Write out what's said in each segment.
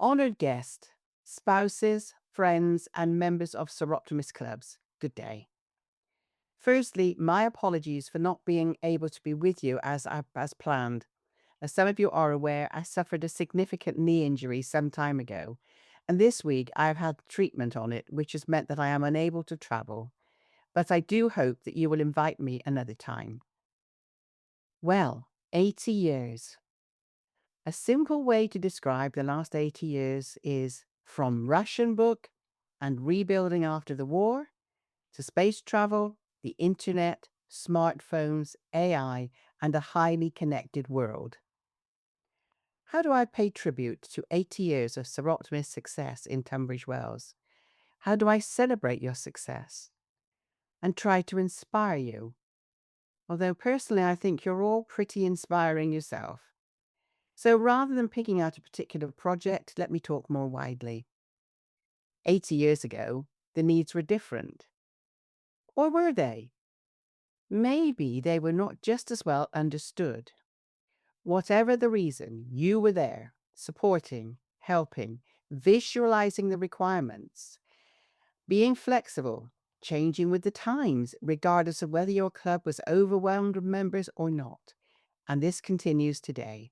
Honoured guests, spouses, friends, and members of Soroptimist clubs, good day. Firstly, my apologies for not being able to be with you as planned. As some of you are aware, I suffered a significant knee injury some time ago, and this week I have had treatment on it, which has meant that I am unable to travel. But I do hope that you will invite me another time. Well, 80 years. A simple way to describe the last 80 years is from Russian book and rebuilding after the war to space travel, the internet, smartphones, AI, and a highly connected world. How do I pay tribute to 80 years of Soroptimist success in Tunbridge Wells? How do I celebrate your success and try to inspire you? Although personally, I think you're all pretty inspiring yourself. So rather than picking out a particular project, let me talk more widely. 80 years ago, the needs were different. Or were they? Maybe they were not just as well understood. Whatever the reason, you were there, supporting, helping, visualizing the requirements, being flexible, changing with the times, regardless of whether your club was overwhelmed with members or not. And this continues today.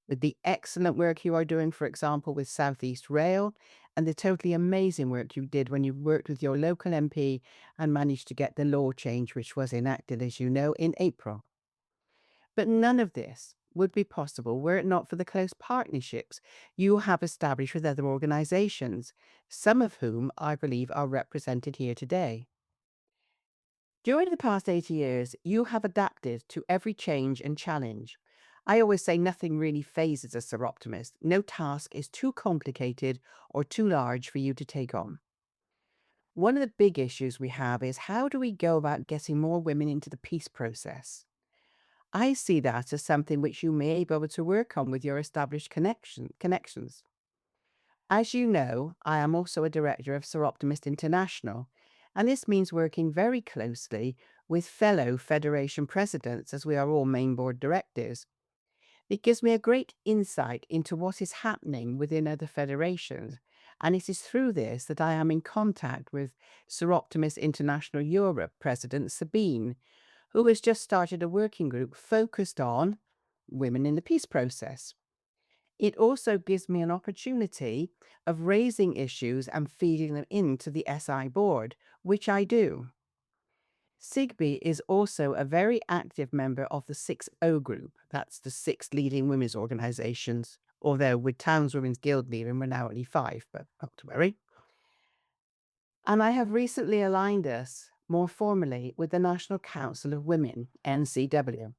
With the excellent work you are doing, for example, with Southeast Rail, and the totally amazing work you did when you worked with your local MP and managed to get the law change, which was enacted, as you know, in April. But none of this would be possible were it not for the close partnerships you have established with other organisations, some of whom I believe are represented here today. During the past 80 years, you have adapted to every change and challenge. I always say nothing really phases a Soroptimist. No task is too complicated or too large for you to take on. One of the big issues we have is how do we go about getting more women into the peace process? I see that as something which you may be able to work on with your established connections. As you know, I am also a director of Soroptimist International, and this means working very closely with fellow Federation presidents as we are all main board directors. It gives me a great insight into what is happening within other federations, and it is through this that I am in contact with Soroptimist International Europe President Sabine, who has just started a working group focused on women in the peace process. It also gives me an opportunity of raising issues and feeding them into the SI board, which I do. Sigby is also a very active member of the 6O group. That's the 6 leading women's organisations, although with Townswomen's Guild leaving, we're now only 5, but not to worry. And I have recently aligned us more formally with the National Council of Women, NCW.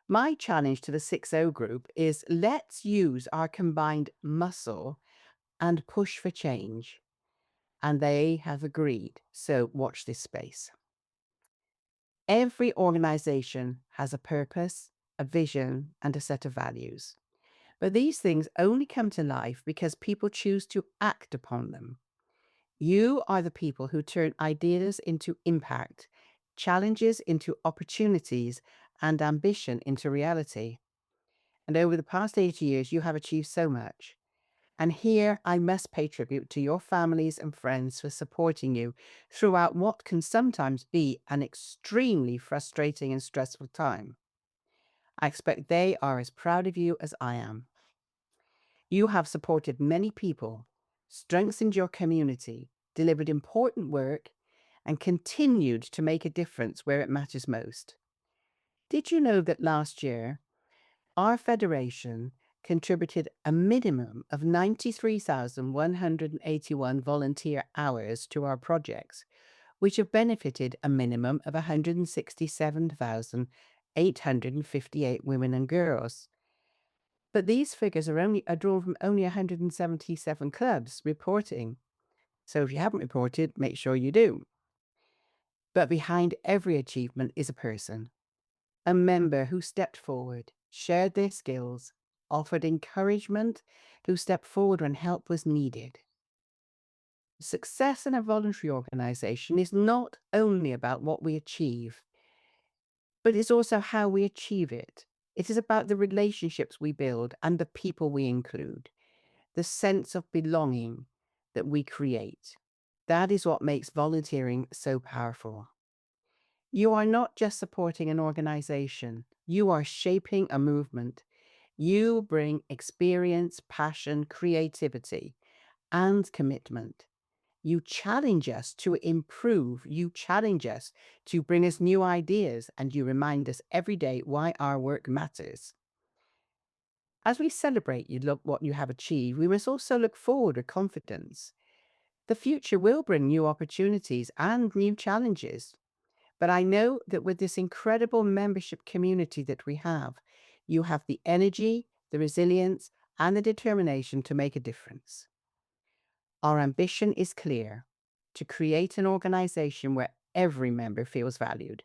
My challenge to the 6O group is let's use our combined muscle and push for change. And they have agreed. So watch this space. Every organization has a purpose, a vision, and a set of values. But these things only come to life because people choose to act upon them. You are the people who turn ideas into impact, challenges into opportunities, and ambition into reality. And over the past 80 years, you have achieved so much. And here I must pay tribute to your families and friends for supporting you throughout what can sometimes be an extremely frustrating and stressful time. I expect they are as proud of you as I am. You have supported many people, strengthened your community, delivered important work, and continued to make a difference where it matters most. Did you know that last year, our federation contributed a minimum of 93,181 volunteer hours to our projects, which have benefited a minimum of 167,858 women and girls. But these figures are drawn from only 177 clubs reporting. So if you haven't reported, make sure you do. But behind every achievement is a person, a member who stepped forward, shared their skills, offered encouragement, who stepped forward when help was needed. Success in a voluntary organization is not only about what we achieve, but it's also how we achieve it. It is about the relationships we build and the people we include. the sense of belonging that we create. That is what makes volunteering so powerful. You are not just supporting an organization, you are shaping a movement. You bring experience, passion, creativity, and commitment. You challenge us to improve. You challenge us to bring us new ideas, and you remind us every day why our work matters. As we celebrate what you have achieved, we must also look forward with confidence. The future will bring new opportunities and new challenges. But I know that with this incredible membership community that we have, you have the energy, the resilience, and the determination to make a difference. Our ambition is clear: to create an organization where every member feels valued,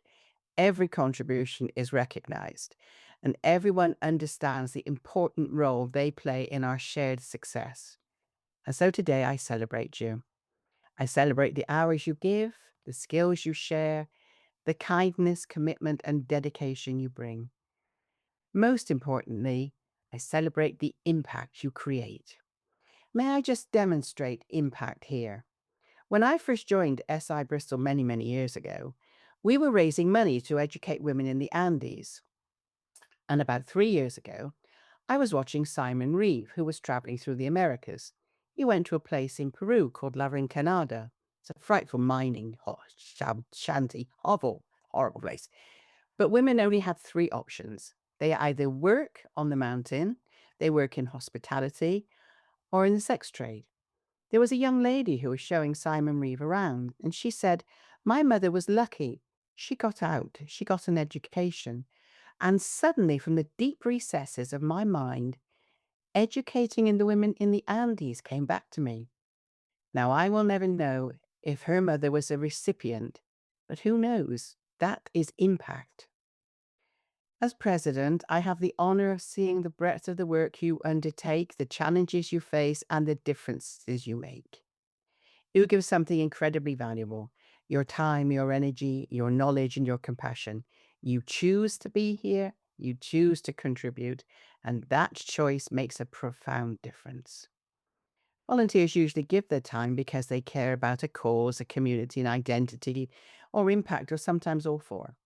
every contribution is recognized, and everyone understands the important role they play in our shared success. And so today I celebrate you. I celebrate the hours you give, the skills you share, the kindness, commitment, and dedication you bring. Most importantly, I celebrate the impact you create. May I just demonstrate impact here? When I first joined SI Bristol many, many years ago, we were raising money to educate women in the Andes. And about 3 years ago, I was watching Simon Reeve, who was traveling through the Americas. He went to a place in Peru called La Rinconada. It's a frightful mining shanty, hovel, horrible place. But women only had three options. They either work on the mountain, they work in hospitality, or in the sex trade. There was a young lady who was showing Simon Reeve around, and she said, "My mother was lucky. She got out, she got an education." And suddenly, from the deep recesses of my mind, educating in the women in the Andes came back to me. Now, I will never know if her mother was a recipient, but who knows? That is impact. As president, I have the honor of seeing the breadth of the work you undertake, the challenges you face, and the differences you make. You give something incredibly valuable: your time, your energy, your knowledge, and your compassion. You choose to be here, you choose to contribute, and that choice makes a profound difference. Volunteers usually give their time because they care about a cause, a community, an identity, or impact, or sometimes all four.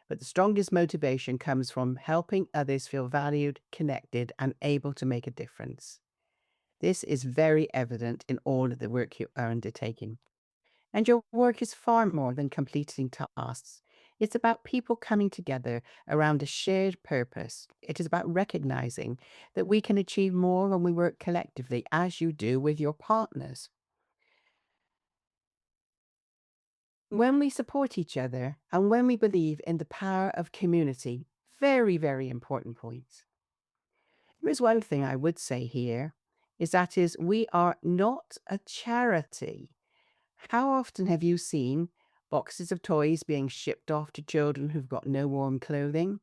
But the strongest motivation comes from helping others feel valued, connected, and able to make a difference. This is very evident in all of the work you are undertaking. And your work is far more than completing tasks. It's about people coming together around a shared purpose. It is about recognizing that we can achieve more when we work collectively, as you do with your partners. When we support each other and when we believe in the power of community, very, very important points. There is one thing I would say here, is that is we are not a charity. How often have you seen boxes of toys being shipped off to children who've got no warm clothing?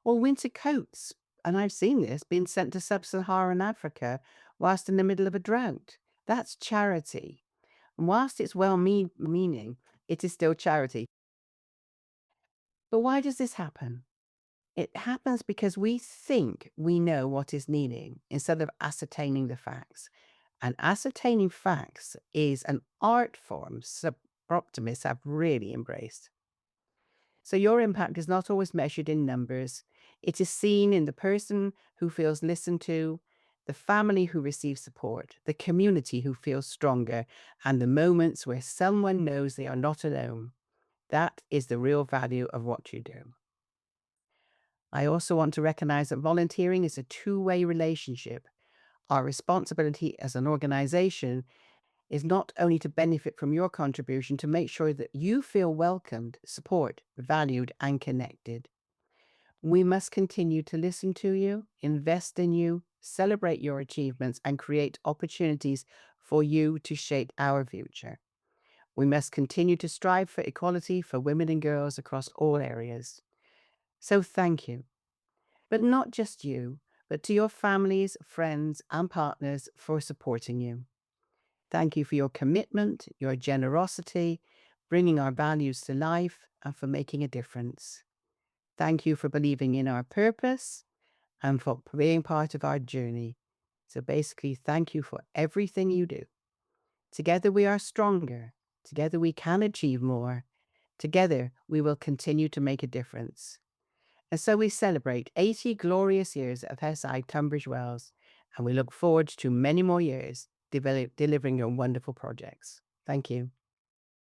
Or winter coats, and I've seen this, being sent to sub-Saharan Africa whilst in the middle of a drought. That's charity. And whilst it's well-meaning, it is still charity. But why does this happen? It happens because we think we know what is needed instead of ascertaining the facts. And ascertaining facts is an art form Soroptimists have really embraced. So your impact is not always measured in numbers. It is seen in the person who feels listened to, the family who receives support, the community who feels stronger, and the moments where someone knows they are not alone. That is the real value of what you do. I also want to recognize that volunteering is a two-way relationship. Our responsibility as an organization is not only to benefit from your contribution, to make sure that you feel welcomed, support, valued, and connected. We must continue to listen to you, invest in you, celebrate your achievements, and create opportunities for you to shape our future. We must continue to strive for equality for women and girls across all areas. So thank you. But not just you, but to your families, friends, and partners for supporting you. Thank you for your commitment, your generosity, bringing our values to life, and for making a difference. Thank you for believing in our purpose and for being part of our journey. So basically, thank you for everything you do. Together we are stronger. Together we can achieve more. Together we will continue to make a difference. And so we celebrate 80 glorious years of SI Tunbridge Wells, and we look forward to many more years delivering your wonderful projects. Thank you.